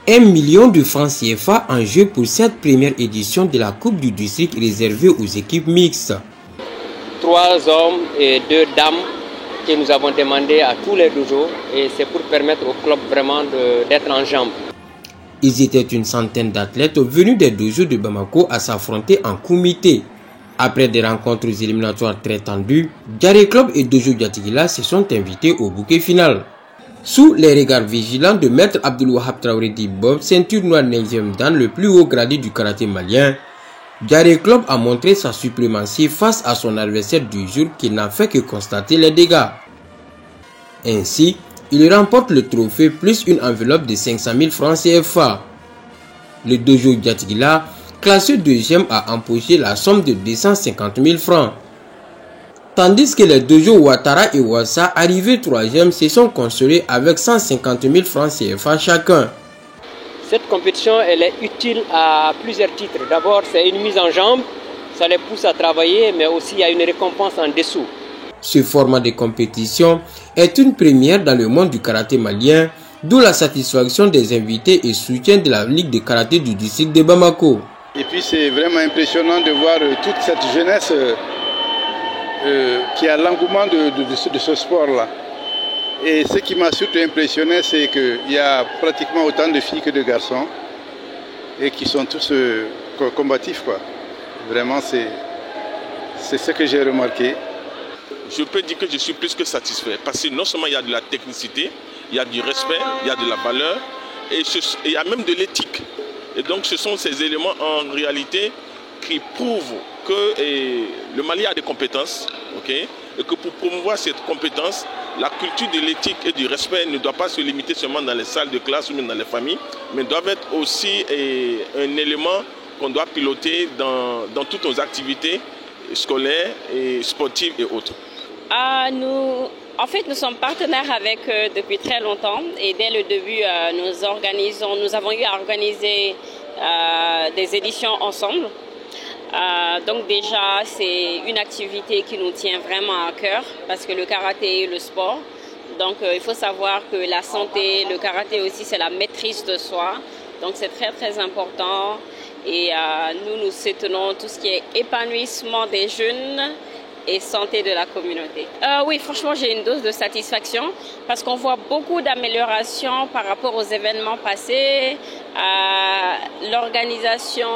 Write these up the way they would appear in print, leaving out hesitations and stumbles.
1 million de francs CFA en jeu pour cette première édition de la Coupe du District réservée aux équipes mixtes. 3 hommes et 2 dames que nous avons demandé à tous les dojos et c'est pour permettre au club vraiment d'être en jambes. Ils étaient une centaine d'athlètes venus des dojos de Bamako à s'affronter en comité. Après des rencontres éliminatoires très tendues, Diaré Club et Dojo Diatigila se sont invités au bouquet final. Sous les regards vigilants de Maître Abdulwahab Traoré Dibob, ceinture noire 9e dan le plus haut gradé du karaté malien, Diaré Club a montré sa suprématie face à son adversaire du jour qui n'a fait que constater les dégâts. Ainsi, il remporte le trophée plus une enveloppe de 500 000 francs CFA. Le Dojo Diatigila, classé 2e, a empoché la somme de 250 000 francs. Tandis que les dojos Ouattara et Ouassa, arrivés 3e, se sont consolés avec 150 000 francs CFA chacun. Cette compétition elle est utile à plusieurs titres. D'abord, c'est une mise en jambe, ça les pousse à travailler, mais aussi il y a une récompense en dessous. Ce format de compétition est une première dans le monde du karaté malien, d'où la satisfaction des invités et soutien de la Ligue de karaté du district de Bamako. Et puis c'est vraiment impressionnant de voir toute cette jeunesse qui a l'engouement de ce sport-là. Et ce qui m'a surtout impressionné, c'est qu'il y a pratiquement autant de filles que de garçons et qui sont tous combatifs, quoi. Vraiment, c'est ce que j'ai remarqué. Je peux dire que je suis plus que satisfait parce que non seulement il y a de la technicité, il y a du respect, il y a de la valeur et il y a même de l'éthique. Et donc ce sont ces éléments en réalité qui prouvent que le Mali a des compétences, okay, et que pour promouvoir cette compétence, la culture de l'éthique et du respect ne doit pas se limiter seulement dans les salles de classe ou même dans les familles, mais doit être aussi un élément qu'on doit piloter dans toutes nos activités scolaires, et sportives et autres. Nous sommes partenaires avec eux depuis très longtemps et dès le début, nous avons eu à organiser des éditions ensemble. Donc déjà, c'est une activité qui nous tient vraiment à cœur parce que le karaté est le sport. Donc il faut savoir que la santé, le karaté aussi, c'est la maîtrise de soi. Donc c'est très très important et nous soutenons tout ce qui est épanouissement des jeunes et santé de la communauté. Oui, franchement, j'ai une dose de satisfaction parce qu'on voit beaucoup d'améliorations par rapport aux événements passés. L'organisation,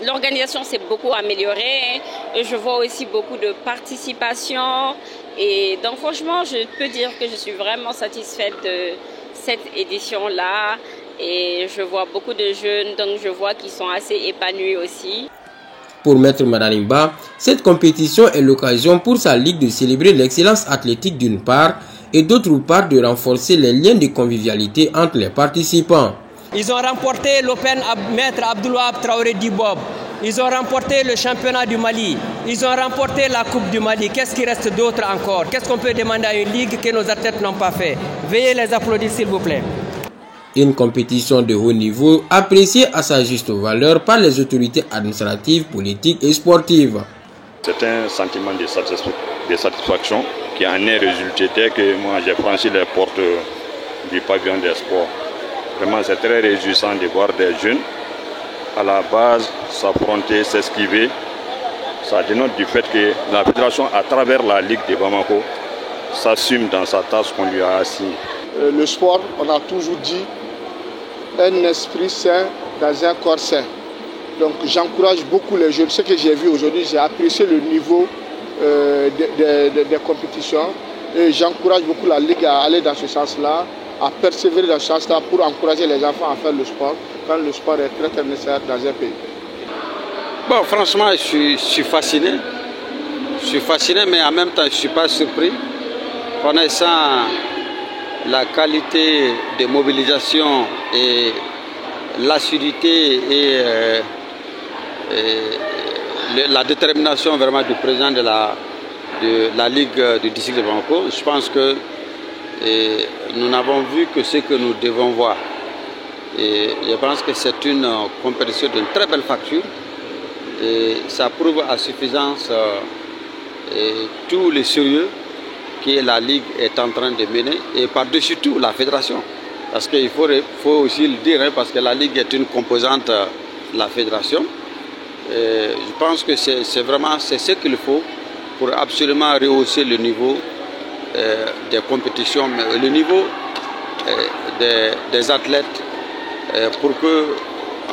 l'organisation s'est beaucoup améliorée et je vois aussi beaucoup de participation. Et donc, franchement, je peux dire que je suis vraiment satisfaite de cette édition-là. Et je vois beaucoup de jeunes, donc je vois qu'ils sont assez épanouis aussi. Pour Maître Madalimba, cette compétition est l'occasion pour sa ligue de célébrer l'excellence athlétique d'une part et d'autre part de renforcer les liens de convivialité entre les participants. Ils ont remporté l'Open Maître Abdulwahab Traoré Dibob. Ils ont remporté le championnat du Mali. Ils ont remporté la Coupe du Mali. Qu'est-ce qui reste d'autre encore? Qu'est-ce qu'on peut demander à une ligue que nos athlètes n'ont pas fait? Veuillez les applaudir s'il vous plaît. Une compétition de haut niveau appréciée à sa juste valeur par les autorités administratives, politiques et sportives. C'est un sentiment de satisfaction qui en est résulté dès que moi j'ai franchi les portes du pavillon des sports. Vraiment c'est très réjouissant de voir des jeunes à la base s'affronter, s'esquiver. Ça dénote du fait que la fédération à travers la Ligue de Bamako s'assume dans sa tâche qu'on lui a assignée. Le sport, on a toujours dit, un esprit sain dans un corps sain. Donc j'encourage beaucoup les jeunes. Ce que j'ai vu aujourd'hui, j'ai apprécié le niveau des compétitions. Et j'encourage beaucoup la Ligue à aller dans ce sens-là, à persévérer dans ce sens-là pour encourager les enfants à faire le sport, quand le sport est très, très nécessaire dans un pays. Bon, franchement, je suis fasciné. Je suis fasciné, mais en même temps, je ne suis pas surpris. Connaissant la qualité de mobilisation et l'assiduité et la détermination vraiment du président de la Ligue du district de Bamako, je pense que nous n'avons vu que ce que nous devons voir. Et je pense que c'est une compétition d'une très belle facture et ça prouve à suffisance tout le sérieux que la Ligue est en train de mener et par-dessus tout la fédération. Parce qu'il faut aussi le dire, hein, parce que la Ligue est une composante de la fédération. Je pense que c'est ce qu'il faut pour absolument rehausser le niveau des compétitions, mais le niveau des athlètes, pour que,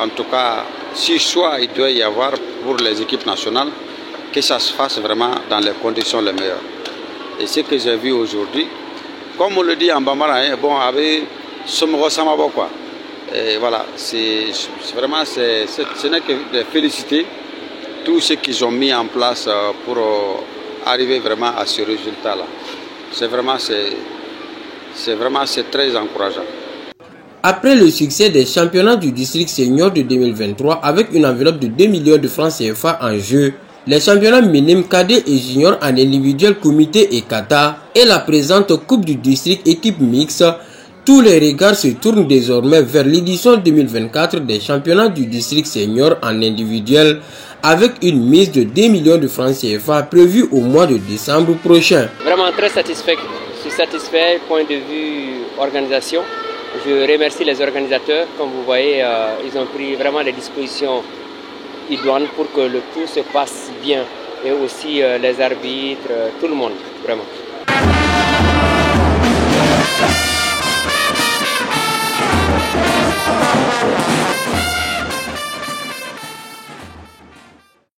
en tout cas, si choix il doit y avoir pour les équipes nationales, que ça se fasse vraiment dans les conditions les meilleures. Et ce que j'ai vu aujourd'hui, comme on le dit en Bambara, hein, bon, avec Somoro Samabo, quoi. Et voilà, vraiment, ce n'est que de féliciter tous ceux qu'ils ont mis en place pour arriver vraiment à ce résultat-là. C'est très encourageant. Après le succès des championnats du district senior de 2023 avec une enveloppe de 2 millions de francs CFA en jeu, les championnats minimes, cadets et juniors en individuel comité et kata et la présente coupe du district équipe mixte, tous les regards se tournent désormais vers l'édition 2024 des championnats du district senior en individuel avec une mise de 2 millions de francs CFA prévue au mois de décembre prochain. Vraiment très satisfait. Je suis satisfait point de vue organisation. Je remercie les organisateurs. Comme vous voyez, ils ont pris vraiment les dispositions idoines pour que le tout se passe bien. Et aussi les arbitres, tout le monde, vraiment.